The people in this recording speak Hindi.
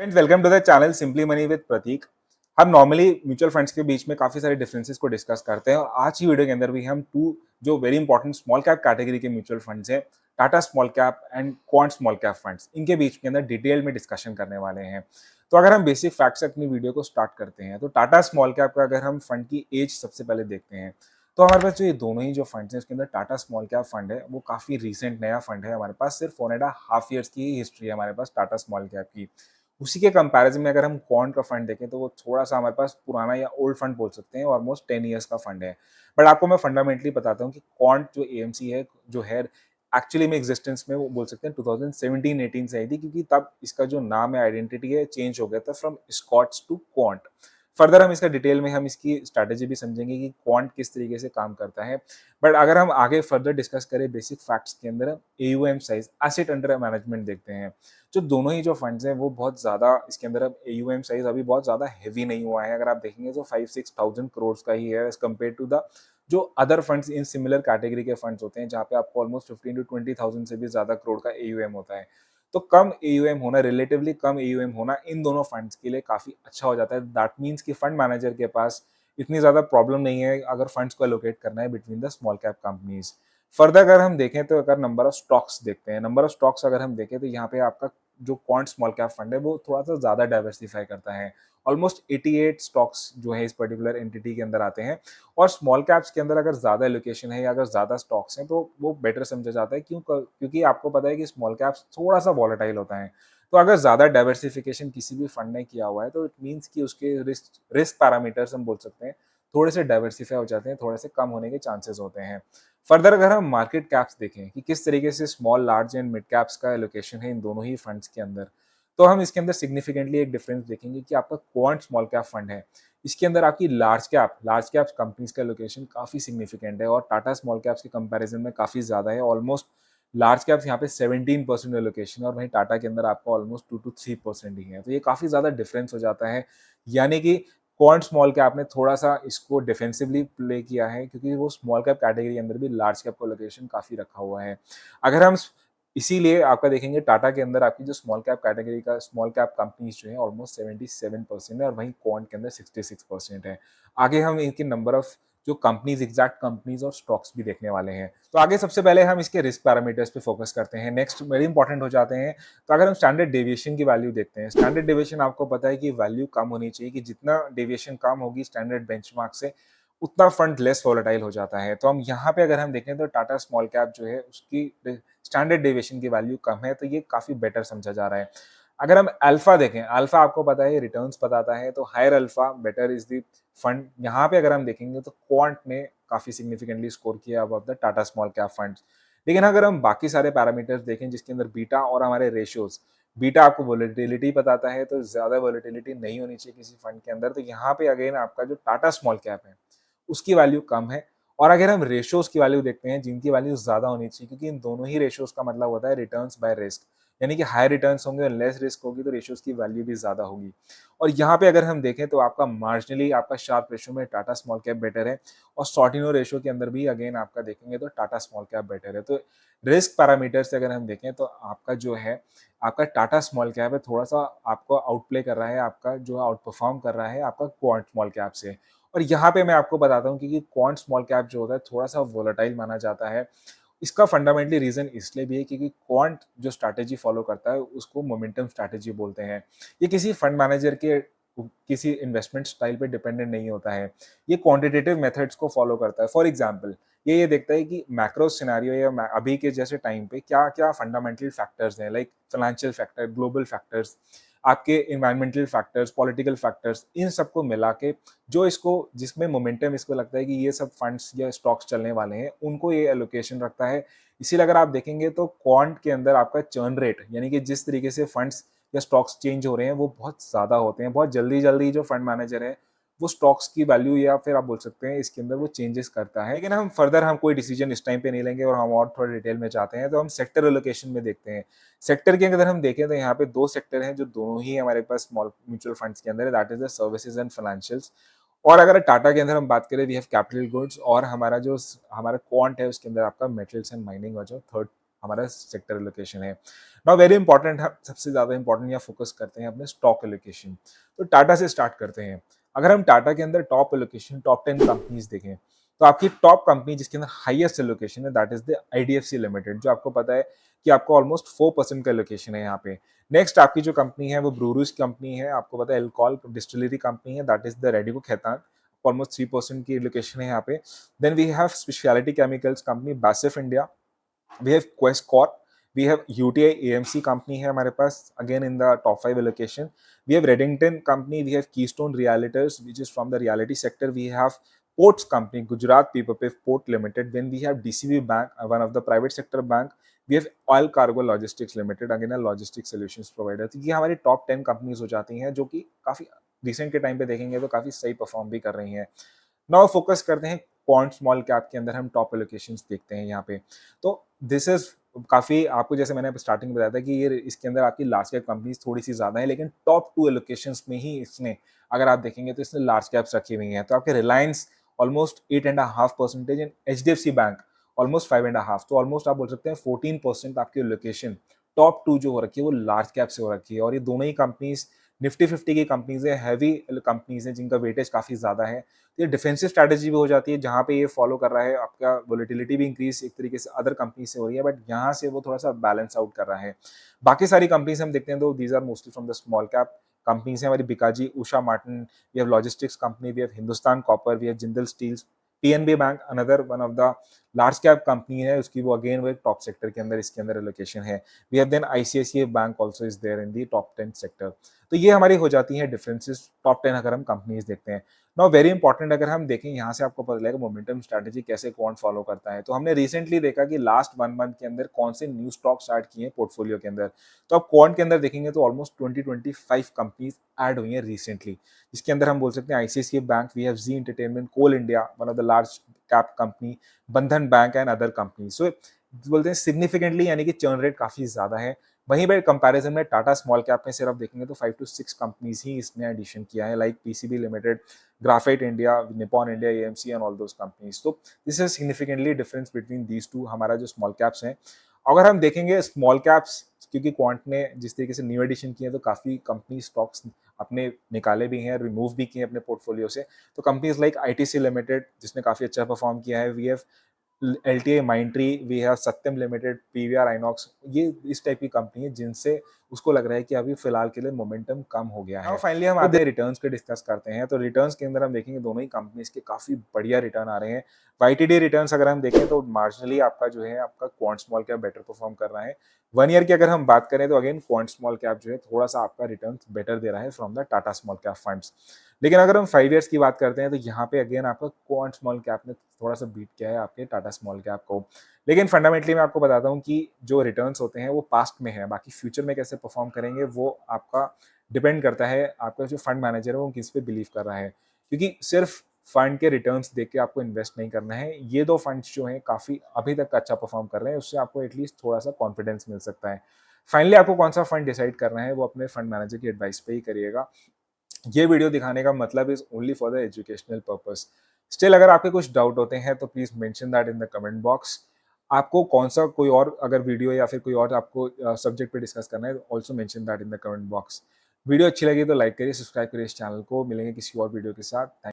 Friends, welcome to the channel simply money with Prateek. हम नॉर्मली म्यूचुअल फंड्स के बीच में काफी सारे डिफरेंसेस को डिस्कस करते हैं और आज की वीडियो के अंदर भी हम टू जो very important small cap category के म्यूचुअल फंड्स हैं, Tata small cap and quant small cap funds, इनके बीच के अंदर डिटेल में डिस्कशन करने वाले हैं। तो अगर हम बेसिक फैक्ट से अपनी वीडियो को स्टार्ट करते हैं तो टाटा स्मॉल कैप का अगर हम फंड की एज सबसे पहले देखते हैं तो हमारे पास जो ये दोनों ही जो फंड्स हैं उसके अंदर टाटा स्मॉल कैप फंड है वो काफी रिसेंट नया फंड है। हमारे पास सिर्फ 4.5 ईयर्स की हिस्ट्री है हमारे पास टाटा स्मॉल कैप की। उसी के कंपैरिजन में अगर हम क्वांट का फंड देखें तो वो थोड़ा-सा हमारे पास पुराना या ओल्ड फंड बोल सकते हैं, ऑलमोस्ट 10 इयर्स का फंड है। बट आपको मैं फंडामेंटली बताता हूँ कि क्वांट जो एएमसी है, जो है एक्चुअली में एक्जिस्टेंस में वो बोल सकते हैं 2017-18 से आई थी, क्योंकि तब इसका जो नाम है, आइडेंटिटी है, चेंज हो गया था from Escorts to Quant. Further हम इसका डिटेल में हम इसकी स्ट्रैटेजी भी समझेंगे कि क्वांट किस तरीके से काम करता है। बट अगर हम आगे फर्दर डिस्कस करें बेसिक फैक्ट्स के अंदर, AUM size, asset under management देखते हैं। जो दोनों ही जो फंड्स हैं वो बहुत ज़्यादा इसके अंदर अब एयूएम साइज़ अभी बहुत ज़्यादा हेवी नहीं हुआ है। अगर आप देखेंगे तो 5-6,000 करोड़ का ही है एज़ कम्पेयर टू द जो other funds in similar category के फंड्स होते हैं, जहाँ पे आपको ऑलमोस्ट 15 to 20,000 से भी ज़्यादा करोड़ का एयूएम होता है। तो कम एयूएम होना, रिलेटिवली कम एयूएम होना इन दोनों फंड्स के लिए काफ़ी अच्छा हो जाता है। दैट मीन्स कि फंड मैनेजर के पास इतनी ज़्यादा प्रॉब्लम नहीं है अगर फंड्स को एलोकेट करना है between the small cap companies. Further अगर हम देखें तो अगर नंबर ऑफ स्टॉक्स देखते हैं, नंबर ऑफ स्टॉक्स अगर हम देखें तो यहाँ पे आपका जो क्वांट स्मॉल कैप फंड है वो थोड़ा-सा ज़्यादा डाइवर्सिफाई करता है। ऑलमोस्ट 88 स्टॉक्स जो है इस पर्टिकुलर एंटिटी के अंदर आते हैं और स्मॉल कैप्स के अंदर अगर ज़्यादा एलोकेशन है या अगर ज़्यादा स्टॉक्स हैं तो वो बेटर समझा जाता है। क्योंकि आपको पता है कि स्मॉल कैप्स थोड़ा-सा वॉलेटाइल होता है। तो अगर ज़्यादा डाइवर्सिफिकेशन किसी भी फंड ने किया हुआ है तो इट मीन्स कि उसके रिस्क रिस्क पैरामीटर्स हम बोल सकते हैं थोड़े से डाइवर्सिफाई हो जाते हैं, थोड़े से कम होने के चांसेस होते हैं। फर्दर अगर हम मार्केट कैप्स देखें कि किस तरीके से small, large and mid caps का एलोकेशन है इन दोनों ही फंड्स के अंदर, तो हम इसके अंदर सिग्निफिकेंटली एक डिफरेंस देखेंगे कि आपका क्वांट स्मॉल कैप फंड है, इसके अंदर आपकी लार्ज कैप कंपनीज का एलोकेशन काफ़ी सिग्निफिकेंट है और टाटा स्मॉल कैप्स के कंपैरिजन में काफ़ी ज़्यादा है। ऑलमोस्ट लार्ज कैप्स यहाँ पे 17% एलोकेशन है और वहीं टाटा के अंदर आपका ऑलमोस्ट 2 to 3% ही है। तो ये काफ़ी ज़्यादा डिफरेंस हो जाता है, यानी कि क्वांट स्मॉल कैप ने थोड़ा-सा इसको डिफेंसिवली प्ले किया है, क्योंकि वो स्मॉल कैप कैटेगरी के अंदर भी लार्ज कैप का लोकेशन काफ़ी रखा हुआ है। अगर हम इसीलिए आपका देखेंगे टाटा के अंदर आपकी जो स्मॉल कैप कैटेगरी का स्मॉल कैप कंपनीज जो है ऑलमोस्ट 77% है और वहीं क्वांट के अंदर 66% है। आगे हम इनके नंबर ऑफ जो कंपनीज, एग्जैक्ट कंपनीज और स्टॉक्स भी देखने वाले हैं। तो आगे सबसे पहले हम इसके रिस्क पैरामीटर्स पे फोकस करते हैं। नेक्स्ट वेरी इंपॉर्टेंट हो जाते हैं। तो अगर हम स्टैंडर्ड डेविएशन की वैल्यू देखते हैं, स्टैंडर्ड डेविएशन आपको पता है कि वैल्यू कम होनी चाहिए, कि जितना डेविएशन कम होगी स्टैंडर्ड बेंचमार्क से उतना फंड लेस वोलेटाइल हो जाता है। तो हम यहाँ पे अगर हम देखें तो टाटा स्मॉल कैप जो है उसकी स्टैंडर्ड डेविएशन की वैल्यू कम है, तो ये काफ़ी बेटर समझा जा रहा है। अगर हम अल्फा देखें, अल्फा आपको पता है रिटर्न्स बताता है, तो higher alpha better is the fund. यहाँ पे अगर हम देखेंगे तो क्वांट ने काफ़ी सिग्निफिकेंटली स्कोर किया above the Tata small cap funds. लेकिन अगर हम बाकी सारे पैरामीटर्स देखें जिसके अंदर बीटा और हमारे रेशियोज़, बीटा आपको वोलेटिलिटी बताता है, तो ज़्यादा वोलेटिलिटी नहीं होनी चाहिए किसी फंड के अंदर। तो यहाँ पे अगेन आपका जो टाटा स्मॉल कैप है, उसकी वैल्यू कम है। और अगर हम रेशियोज़ की वैल्यू देखते हैं जिनकी वैल्यू ज़्यादा होनी चाहिए, क्योंकि इन दोनों ही रेशियोज़ का मतलब होता है रिटर्न्स बाय रिस्क, यानी कि हाई रिटर्न्स होंगे और लेस रिस्क होगी तो रेशियोज़ की वैल्यू भी ज़्यादा होगी। और यहाँ पे अगर हम देखें तो आपका मार्जिनली आपका शार्प रेशियो में टाटा स्मॉल कैप बेटर है और सॉर्टिनो रेशियो के अंदर भी अगेन आपका देखेंगे तो टाटा स्मॉल कैप बेटर है। तो रिस्क पैरामीटर से अगर हम देखें तो आपका जो है, आपका टाटा स्मॉल कैप है थोड़ा-सा आपको आउटप्ले कर रहा है, आपका जो आउट परफॉर्म कर रहा है आपका क्वांट स्मॉल कैप से। और यहाँ पे मैं आपको बताता हूँ क्योंकि क्वांट स्मॉल कैप जो होता है थोड़ा-सा वोलेटाइल माना जाता है। इसका फंडामेंटली रीज़न इसलिए भी है क्योंकि क्वांट जो स्ट्रैटेजी फॉलो करता है उसको मोमेंटम स्ट्रैटेजी बोलते हैं। ये किसी फंड मैनेजर के किसी इन्वेस्टमेंट स्टाइल पे डिपेंडेंट नहीं होता है। ये क्वांटिटेटिव मेथड्स को फॉलो करता है। फॉर एग्जांपल ये देखता है कि मैक्रो सिनेरियो या अभी के जैसे टाइम पे क्या-क्या फंडामेंटल फैक्टर्स हैं, like financial factor, global factors, आपके एनवायरमेंटल फैक्टर्स, पॉलिटिकल फैक्टर्स, इन सबको मिला के जो इसको जिसमें मोमेंटम इसको लगता है कि ये सब फंड्स या स्टॉक्स चलने वाले हैं, उनको ये एलोकेशन रखता है। इसीलिए अगर आप देखेंगे तो क्वांट के अंदर आपका चर्न रेट, यानी कि जिस तरीके से फंड्स या स्टॉक्स चेंज हो रहे हैं वो बहुत ज़्यादा होते हैं। बहुत जल्दी-जल्दी जो फंड मैनेजर है वो स्टॉक्स की वैल्यू या फिर आप बोल सकते हैं इसके अंदर वो चेंजेस करता है। लेकिन हम कोई डिसीजन इस टाइम पे नहीं लेंगे और हम और थोड़ा डिटेल में जाते हैं, तो हम सेक्टर एलोकेशन में देखते हैं। सेक्टर के अगर हम देखें तो यहाँ पे 2 सेक्टर हैं जो दोनों ही हमारे पास स्मॉल म्यूचुअल फंड्स के अंदर है, that is the services and financials. और अगर टाटा के अंदर हम बात करें वी हैव कैपिटल गुड्स, और हमारा क्वांट है उसके अंदर आपका मेटल्स एंड माइनिंग और जो थर्ड हमारा सेक्टर एलोकेशन है। नाउ वेरी इंपॉर्टेंट, हम सबसे ज़्यादा इंपॉर्टेंट या फोकस करते हैं अपने स्टॉक एलोकेशन। तो टाटा से स्टार्ट करते हैं। अगर हम टाटा के अंदर टॉप एलोकेशन, टॉप 10 कंपनीज देखें, तो आपकी टॉप कंपनी जिसके अंदर हाईएस्ट एलोकेशन है that is the IDFC limited, जो आपको पता है कि आपको ऑलमोस्ट 4% का एलोकेशन है यहाँ पे। नेक्स्ट आपकी जो कंपनी है वो ब्रूरूज कंपनी है, आपको पता है एल्कोहल डिस्टिलरी कंपनी है, that is the Radico Khaitan, almost 3% की एलोकेशन है यहाँ पे। Then we have speciality chemicals company BASF India, we have Quest Corp, we have UTI AMC company है हमारे पास, again in the top 5 allocation. We have Redington company, we have Keystone Realtors which is from the realty sector, we have ports company Gujarat Pipavav Port Limited, then we have DCB Bank, one of the private sector bank, we have Oil Cargo Logistics Limited, again a logistics solutions provider। तो ये हमारी टॉप 10 कंपनीज हो जाती हैं जो कि काफी रिसेंट के टाइम पे देखेंगे तो काफी सही परफॉर्म भी कर रही हैं। नाउ फोकस करते हैं क्वांट स्मॉल कैप के अंदर, हम टॉप एलोकेशंस देखते हैं यहाँ पे। तो दिस इज काफी, आपको जैसे मैंने स्टार्टिंग में बताया था कि ये इसके अंदर आपकी लार्ज कैप कंपनीज थोड़ी सी ज्यादा है, लेकिन टॉप 2 एलोकेशंस में ही इसने, अगर आप देखेंगे तो इसने लार्ज कैप्स रखी हुई हैं। तो आपके Reliance almost 8.5% and HDFC bank almost 5.5, तो ऑलमोस्ट आप बोल सकते हैं 14% आपकी लोकेशन टॉप 2 जो हो रखी है वो लार्ज कैप से हो रखी है। और ये दोनों ही कंपनीज निफ्टी 50 की कंपनीज है, हैवी कंपनीज हैं जिनका वेटेज काफी ज्यादा है। तो ये डिफेंसिव स्ट्रैटेजी भी हो जाती है जहां पे ये फॉलो कर रहा है, आपका वोलेटिलिटी भी इंक्रीज एक तरीके से अदर कंपनी से हो रही है, बट यहाँ से वो थोड़ा सा बैलेंस आउट कर रहा है। बाकी सारी कंपनीज हम देखते हैं तो these are mostly from the small cap companies हैं हमारी, Bikaji, Usha Martin, we have logistics company, we have Hindustan copper, we have Jindal steels, PNB bank another one of the large cap company है, उसकी वो अगेन वो एक टॉप सेक्टर के अंदर इसके अंदर लोकेशन है। We have then ICICI bank also is there in the top 10 sector. तो ये हमारी हो जाती है डिफरेंसेस टॉप 10 अगर हम कंपनीज देखते हैं। नाउ वेरी इंपॉर्टेंट, अगर हम देखें यहाँ से आपको पता लगेगा मोमेंटम स्ट्रैटेजी कैसे कौन फॉलो करता है। तो हमने रिसेंटली देखा कि लास्ट 1 मंथ के अंदर कौन से न्यू स्टॉक स्टार्ट किए हैं पोर्टफोलियो के अंदर। तो आप क्वांट के अंदर देखेंगे तो ऑलमोस्ट 20-25 कंपनीज ऐड हुई हैं रिसेंटली। इसके अंदर हम बोल सकते हैं ICICI bank, we have Zee entertainment, Coal India one of the large cap company, Bandhan bank and other company. So बोलते हैं सिग्निफिकेंटली, यानी कि चर्न रेट काफी ज्यादा है। वहीं पर कंपैरिजन में टाटा स्मॉल कैप में सिर्फ देखेंगे तो 5 to 6 कंपनीज ही इसने एडिशन किया है, like PCB limited, graphite India, Nippon India, AMC and all those companies. तो this is significantly difference between these two, हमारा जो स्मॉल कैप्स हैं। अगर हम देखेंगे स्मॉल कैप्स, क्योंकि क्वांट ने जिस तरीके से न्यू एडिशन किए तो काफी कंपनी स्टॉक्स अपने निकाले भी हैं, रिमूव भी किए अपने पोर्टफोलियो से। तो कंपनीज लाइक आईटीसी लिमिटेड जिसने काफी अच्छा परफॉर्म किया है, we have LTI Mindtree, we have Satyam limited, PVR Inox, ये इस टाइप की कंपनी है जिनसे उसको लग रहा है कि अभी फिलहाल के लिए मोमेंटम कम हो गया है। फाइनली हम आते हैं रिटर्न्स पे डिस्कस करते हैं। तो रिटर्न्स के अंदर हम देखेंगे दोनों ही कंपनीज के काफी बढ़िया रिटर्न आ रहे हैं। वाईटीडी रिटर्न्स अगर हम देखें तो मार्जिनली आपका जो है आपका quant small cap better perform कर रहा है। 1 ईयर की अगर हम बात करें तो अगेन क्वांट स्मॉल कैप जो है थोड़ा सा आपका रिटर्न बेटर दे रहा है from the Tata small cap funds. लेकिन अगर हम 5 ईयर्स की बात करते हैं तो यहाँ पे अगेन आपका क्वांट स्मॉल कैप ने थोड़ा सा बीट किया है आपके टाटा स्मॉल कैप को। लेकिन फंडामेंटली मैं आपको बताता हूँ कि जो रिटर्न्स होते हैं वो पास्ट में है, बाकी फ्यूचर में कैसे परफॉर्म करेंगे वो आपका डिपेंड करता है आपका जो फंड मैनेजर है वो किस पे बिलीव कर रहा है। क्योंकि सिर्फ फंड के रिटर्न्स देख के आपको इन्वेस्ट नहीं करना है। ये दो फंड्स जो हैं काफी अभी तक अच्छा परफॉर्म कर रहे हैं, उससे आपको एटलीस्ट थोड़ा सा कॉन्फिडेंस मिल सकता है। फाइनली आपको कौन सा फंड डिसाइड करना है वो अपने फंड मैनेजर की एडवाइस पे ही करिएगा। ये वीडियो दिखाने का मतलब is only for the educational purpose. Still अगर आपके कुछ डाउट होते हैं तो please mention that in the comment box. आपको कौन सा कोई और अगर वीडियो या फिर कोई और आपको सब्जेक्ट पे डिस्कस करना है, also mention that in the comment box. Video अच्छी लगी तो लाइक करिए, सब्सक्राइब करिए इस चैनल को। मिलेंगे किसी और वीडियो के साथ।